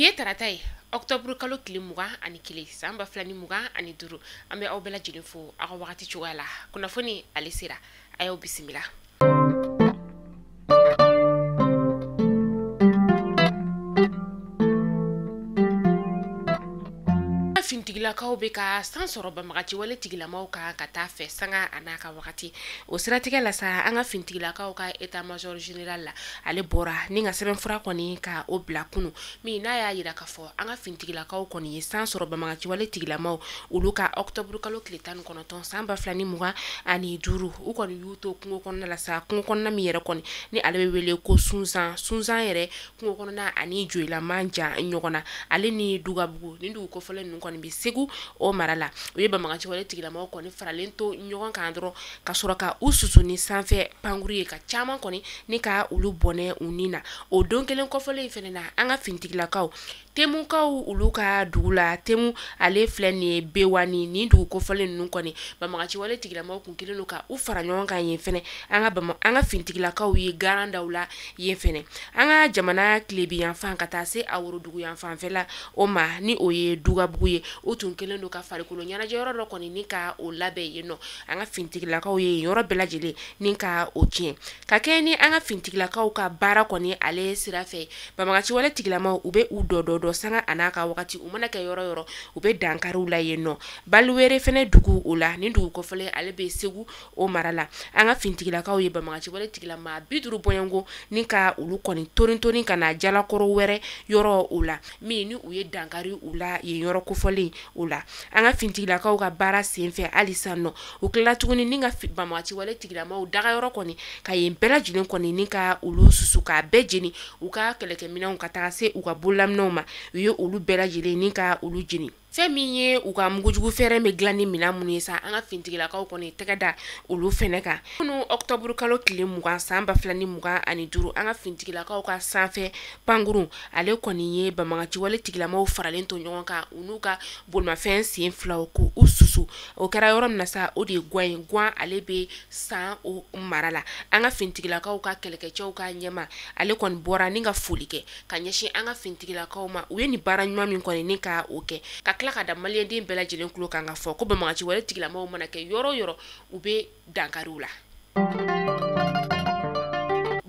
biye taratai October kalo kilimuga ani kili samba flani muga ani duru ambe aw bela jidin fo ako wakati chugala kuna foni alisira ayo bisimila. Fintigila kaw be ka san soro ba magati wale tigila maw ka ta fe sanga anaka wakati o siratige la sa anga fintigila kaw ka état major général la ale bora ni nga seben fura koni ka o bla kunu mi na ya yira ka fo anga fintigila kaw koni san soro ba magati wale tigila maw uluka octobre kalo kletan kono ton samba flani muga ani duru u koni yuto kungo konna la sa kungo konna mi yere koni ni ale wele ko sunzan yere kungo konna ani joila manja nyogona ale ni dugabugu ni du ko fole nun koni bi segu o marala o yeba magaci wale tigila maw koni faralento nyogon kan dro ka soroka ususu ni sanfɛ panguri ka chama koni ni ka ulu bone unina o donkelen ko fole fenena anga fintigila kaw temu kaw ulu ka dugula temu ale fleni bewani ni dugu ko fole nun koni ba magaci wale tigila maw kun kilenu ka u fara nyogon kan yen fene anga fintigila kaw yi garanda ula yen fene anga jamana klebi yan fan kata se awuru dugu yan fan fela o ma ni o ye dugabugu ye o tun kelen do ka farikolo ɲanajɛ yɔrɔ dɔ kɔni ni ka o labɛn yen nɔ an ka fintigilakaw ye yɔrɔ bɛɛ lajɛlen ni ka o tiɲɛ ka kɛ ni an ka fintigilakaw ka baara kɔni ale sira fɛ bamagaci wale tigilamaw u bɛ u dɔ sanga an'a ka wagati u mana kɛ yɔrɔ yɔrɔ u bɛ dankariw la yen nɔ baliwere fɛnɛ dugu o la ni dugu kɔfɛle ale bɛ segu o mara la an ka fintigilakaw ye bamagaci wale tigilama 50 bɔɲɔngo ni ka olu kɔni torin ka na jalakɔrɔ wɛrɛ yɔrɔ o la min ni u ye dankari u la yen yɔrɔ kofɔlen o la an ka fintigilakaw ka baara senfɛ halisa nɔ u kila tuguni ni ka bamagaci wale tigilamaw daga yɔrɔ kɔni ka yen bɛɛ lajɛlen kɔni ni ka olu susu ka bɛɛ jeni u ka kɛlɛkɛminɛnw ka taga se u ka bololaminɛw ma u ye olu bɛɛ lajɛlen ni ka olu jeni fɛn min ye u ka mugujugu fɛrɛ bɛ dilan ni mina mun ye sa an ka fintigilakaw kɔni tɛgɛ da olu fɛnɛ kan kunu octobre kalo tile 20 san 2025 an ka fintigilakaw ka sanfɛ pangurun ale kɔni ye bamagaci wale tigilamaw faralen to ɲɔgɔn kan u n'u ka bolimafɛn sen filaw ko u susu o kɛra yɔrɔ min na sa o de ye gwan ale bɛ san o mara la an ka fintigilakaw ka kɛlɛkɛcɛw ka ɲɛma ale kɔni bɔra ni ka foli kɛ ka ɲɛsin an ka fintigilakaw ma u ye ni baara ɲuman min kɔni ni ka o kɛ ka tila ka da maliyɛnden bɛɛ lajɛlen kulo kan ka fɔ ko bamagaci wale tigilamaw mana kɛ yɔrɔ yɔrɔ u bɛ dankariw la.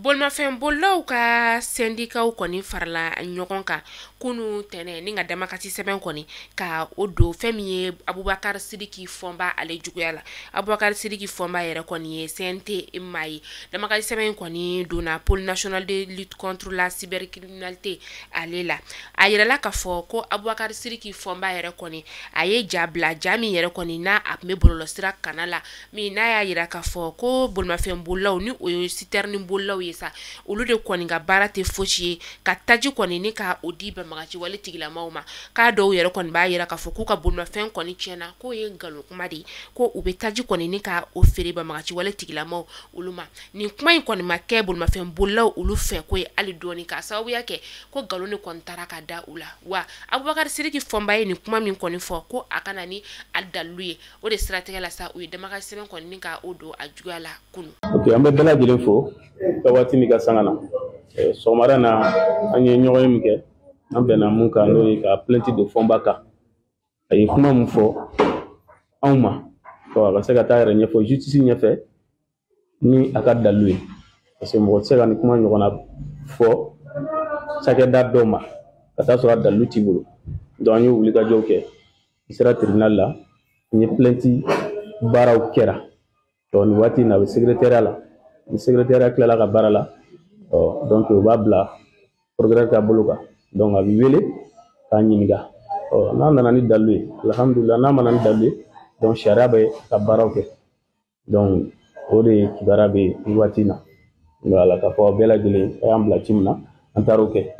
Bolimafɛn bolilaw ka sendikaw kɔni farala ɲɔgɔn kan kunu tɛnɛ ni ka damakasi sɛbɛn kɔni ka o do fɛn min ye Abubakar Sidiki Fɔnba ale juguya la Abubakar Sidiki Fɔnba yɛrɛ kɔni ye CNT maa ye damakasi sɛbɛn kɔni donna pôle national de lutte contre la cybercriminalité ale la a yirala ka fɔ ko Abubakar Sidiki Fɔnba yɛrɛ kɔni a ye ja bila ja min yɛrɛ kɔni n'a a tun bɛ bɔlɔlɔsira kana la min n'a y'a yira ka fɔ ko bolimafɛn bolilaw ni o ye citerne bolilaw ye sa olu de kɔni ka baara tɛ fosi ye ka taji kɔni ni ka o di bamagaci wale tigilamaw ma k'a dɔw yɛrɛ kɔni b'a yira ka fɔ k'u ka bolimafɛn kɔni tiɲɛna k'o ye nkalon kuma de ye ko u bɛ taji kɔni ni ka o feere bamagaci wale tigilamaw olu ma nin kuma in kɔni ma kɛ bolimafɛn bolilaw olu fɛ ko ye hali dɔɔni ka sababuya kɛ ko nkalon de kɔni taara ka da u la wa Abubakar Sidiki Fɔnba ye nin kuma min kɔni fɔ ko a kana ni a dalilu ye o de siratigɛ la sa u ye damakasi sɛbɛn kɔni ni ka o don a juguya la kunu. Ok, an bɛ bɛɛ lajɛlen fo ka waati min ka sanga na sɔgɔmada na an ye ɲɔgɔn ye min kɛ an bɛnna mun kan n'o ye ka plainte de Fɔnba kan a ye kuma mun fɔ anw ma a ka se ka taa yɛrɛ ɲɛfɔ justice ɲɛfɛ ni a ka dalilu ye parce que mɔgɔ tɛ se ka nin kuma ɲɔgɔnna fɔ cakɛda dɔw ma ka taa sɔrɔ a dalilu t'i bolo donc an ye wulikajɔw kɛ n sera tribunal la n ye plainte baaraw kɛra donc nin waati in na a bɛ secrétariat la ni secrétariat tilala ka baara la donc u b'a bila procureur ka bolo kan donc a bɛ wele k'a ɲininka n'a nana ni dalilu ye alhamdulillah n'a ma na ni dalilu ye donc sariya bɛ ka baaraw kɛ donc o de kibaruya bɛ nin waati in na voilà k'a fɔ bɛɛ lajɛlen a y'an bila ci min na an taar'o kɛ.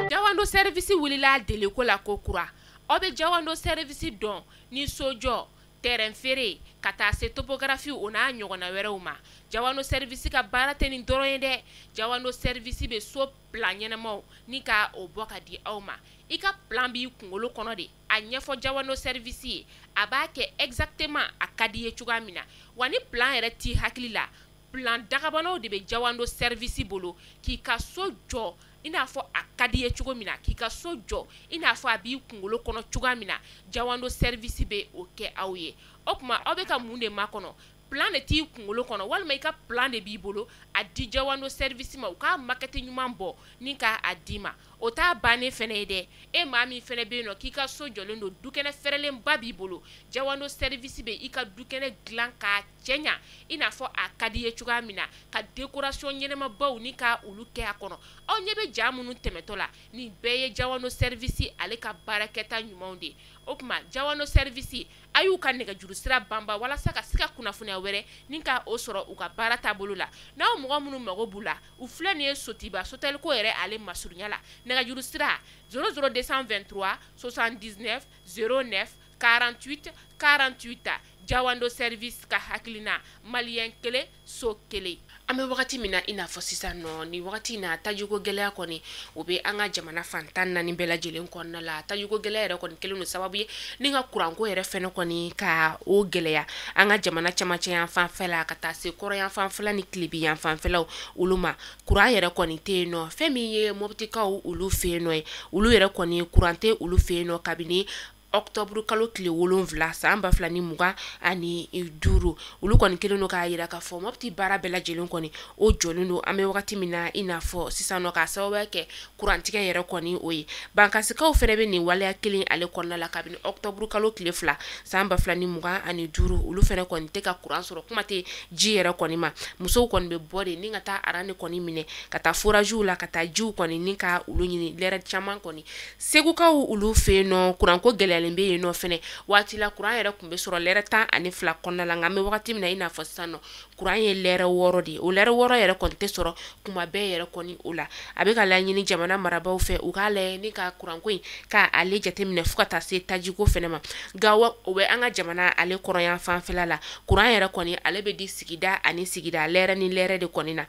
Jawando service wulila dele ko la ko kura aw bɛ Jawando service dɔn ni sojɔ terrain feere ka taa se topographie o n'a ɲɔgɔnna wɛrɛw ma Jawando service ka baara tɛ nin dɔrɔn ye dɛ Jawando service bɛ so plan ɲɛnamaw ni ka o bɔ ka di aw ma i ka plan b'i kunkolo kɔnɔ de a ɲɛfɔ Jawando service ye a b'a kɛ exactement a ka di ye cogoya min na wa ni plan yɛrɛ t'i hakili la plan dagabanaw de bɛ Jawando service bolo k'i ka so jɔ i n'a fɔ a ka di ye cogo min na k'i ka so jɔ i n'a fɔ a b'i kunkolo kɔnɔ cogoya min na Jawando service bɛ o kɛ aw ye o tuma aw bɛ ka mun de makɔnɔ plan de t'i kunkolo kɔnɔ walima i ka plan de b'i bolo a di Jawando service ma u ka maquette ɲuman bɔ ni ka a di ma o t'a bannen fɛnɛ ye dɛ e maa min fɛnɛ bɛ yen nɔ k'i ka so jɔlen don dukɛnɛ fɛrɛlenba b'i bolo Jawando service bɛ i ka dukɛnɛ dilan k'a cɛ ɲa i n'a fɔ a ka di ye cogoya min na ka décoration ɲɛnɛmabaw ni ka olu kɛ a kɔnɔ aw ɲɛ bɛ ja minnu tɛmɛtɔ la nin bɛɛ ye Jawando service ale ka baarakɛta ɲumanw de o tuma Jawando service a y'u ka nɛgɛjuru sira banba walasa ka se ka kunnafoniya wɛrɛ ni ka o sɔrɔ u ka baara taabolo la n'aw mɔgɔ minnu mago b'u la u filɛ nin ye Sotiba Sotelco yɛrɛ ale masurunya la nɛgɛjuru sira 00223 79 09 48 48 Jawando service ka hakilina malien kele so kele an bɛ wagati min na i n'a fɔ sisan nɔ ni wagati in na tajiko gɛlɛya kɔni o bɛ an ka jamana fantan naani bɛɛ lajɛlen kɔnɔna la tajiko gɛlɛya yɛrɛ kɔni kelen don sababu ye ni ka kuranko yɛrɛ fɛnɛ kɔni ka o gɛlɛya an ka jamana camancɛ yan fanfɛla ka taa se kɔrɔ yan fanfɛla ni tilebi yan fanfɛlaw olu ma kuran yɛrɛ kɔni tɛ yen nɔ fɛn min ye mɔbitikaw olu fɛ yen nɔ ye olu yɛrɛ kɔni kuran tɛ olu fɛ yen nɔ kabini octobre kalo tile 7 san 2025 olu kɔni kelen no k'a yira k'a fɔ mɔbiti baara bɛɛ lajɛlen kɔni o jɔlen don an bɛ wagati min na i n'a fɔ sisan nɔ k'a sababu kɛ kurantigɛ yɛrɛ kɔni o ye bankasikaw fɛnɛ bɛ nin waleya kelen ale kɔnɔna la kabini octobre kalo tile 2 san 2025 olu fɛnɛ kɔni tɛ ka kuran sɔrɔ kuma tɛ ji yɛrɛ kɔni ma musow kɔni bɛ bɔ de ni ka taa aran kɔni minɛ ka taa foragew la ka taa jiw kɔni ni ka olu ɲini lɛrɛ caman kɔni segukaw olu fɛ yen nɔ kuranko gɛlɛyalen bɛ yen nɔ fɛnɛ waati la kuran yɛrɛ kun bɛ sɔrɔ lɛrɛ 12 kɔnɔna la nka an bɛ wagati min na i n'a fɔ sisan nɔ kuran ye lɛrɛ 6 de ye o lɛrɛ 6 yɛrɛ kɔni tɛ sɔrɔ kuma bɛɛ yɛrɛ kɔni o la a bɛ ka laɲini jamana marabaw fɛ u k'a lajɛ ni ka kuranko in ka ale jateminɛ fo ka taa se tajiko fɛnɛ ma nka o bɛ an ka jamana ale kɔrɔ yan fanfɛla la kuran yɛrɛ kɔni ale bɛ di sigida ani sigida lɛrɛ ni lɛrɛ de kɔni na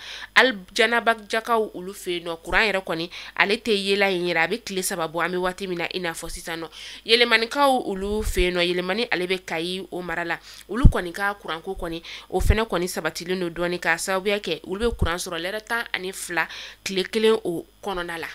Janabajakaw olu fɛ yen nɔ kuran yɛrɛ kɔni ale tɛ yela yen yɛrɛ a bɛ tile 3 bɔ an bɛ waati min na i n'a fɔ sisan nɔ yɛlɛmanikaw olu fɛ yen nɔ yɛlɛmani ale bɛ Kayi o mara la olu kɔni ka kuranko kɔni o fɛnɛ kɔni sabatilen don dɔɔni ka sababuya kɛ olu bɛ kuran sɔrɔ lɛrɛ 12 tile 1 o kɔnɔna la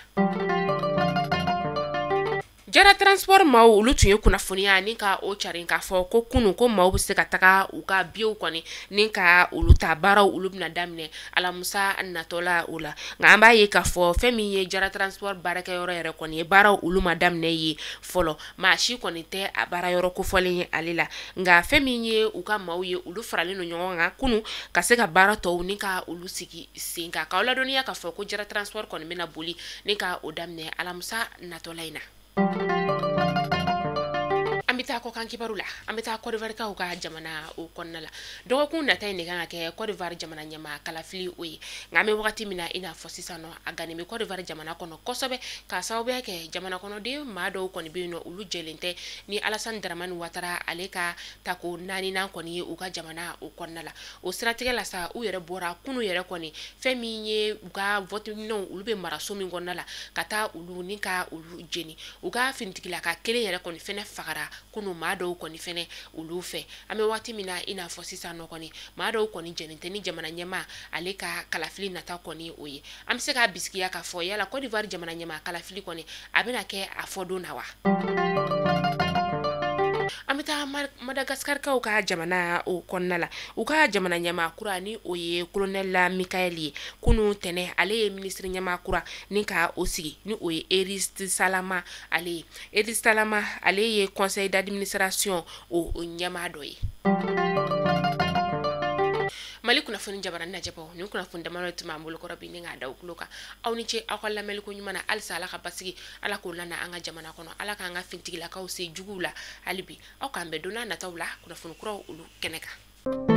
Jara transport maaw olu tun ye kunnafoniya ni ka o carin k'a fɔ ko kunu ko maaw bɛ se ka taga u ka biyew kɔni ni ka olu ta baaraw olu bɛna daminɛ alamusa natɔla o la nka an b'a ye k'a fɔ fɛn min ye Jara transport baarakɛyɔrɔ yɛrɛ kɔni ye baaraw olu ma daminɛ ye fɔlɔ maa si kɔni tɛ a baarayɔrɔ kofɔlen ye ale la nka fɛn min ye u ka maaw ye olu faralen don ɲɔgɔn kan kunu ka se ka baara tɔw ni ka olu sigi sen kan k'aw ladɔnniya k'a fɔ ko Jara transport kɔni bɛna boli ni ka o daminɛ alamusa natɔla in na an bɛ taa kɔkan kibaru la an bɛ taa Côte d'Ivoire kaw ka jamana o kɔnɔna la dɔgɔkun nata in de kan ka kɛ Côte d'Ivoire jamana ɲɛmaa kalafili o ye nka an bɛ wagati min na i n'a fɔ sisan nɔ a gannen bɛ Côte d'Ivoire jamana kɔnɔ kosɛbɛ k'a sababuya kɛ jamana kɔnɔden maa dɔw kɔni bɛ yen nɔ olu jɛlen tɛ ni Alassane Dramane Ouattara ale ka tako 4nan kɔni ye u ka jamana o kɔnɔna la o siratigɛ la sa u yɛrɛ bɔra kunu yɛrɛ kɔni fɛn min ye u ka vote minɛnw olu bɛ maraso min kɔnɔna la ka taa olu ni ka olu jeni u ka finitigila ka kelen yɛrɛ kɔni fɛnɛ fagara kunu maa dɔw kɔni fɛnɛ olu fɛ an bɛ waati min na i n'a fɔ sisan nɔ kɔni maa dɔw kɔni jɛnen tɛ ni jamana ɲɛmaa ale ka kalafili nata kɔni o ye an bɛ se k'a bisikiya k'a fɔ yala Côte d'Ivoire jamana ɲɛmaa kalafili kɔni a bɛna kɛ a fɔ don na wa an bɛ taa Madagascarkaw ka jamana o kɔnɔna la u ka jamana ɲɛmaa kura ni o ye colonel Mikael ye kunu tɛnɛ ale ye ministre ɲɛmaa kura ni ka o sigi ni o ye Erist Salama ale ye conseil d'administration o ɲɛmaa dɔ ye Mali kunnafoni jabara najɛbɔ ni kunnafoni damadɔ tun b'an bolo kɔrɔ bi ni k'a da u tulo kan aw ni ce aw ka lamɛnliko ɲuman na halisa Ala ka basigi Ala k'o lana an ka jamana kɔnɔ Ala k'an ka fintigilakaw se juguw la hali bi aw k'an bɛn don n'a nataw la kunnafoni kuraw olu kɛnɛ kan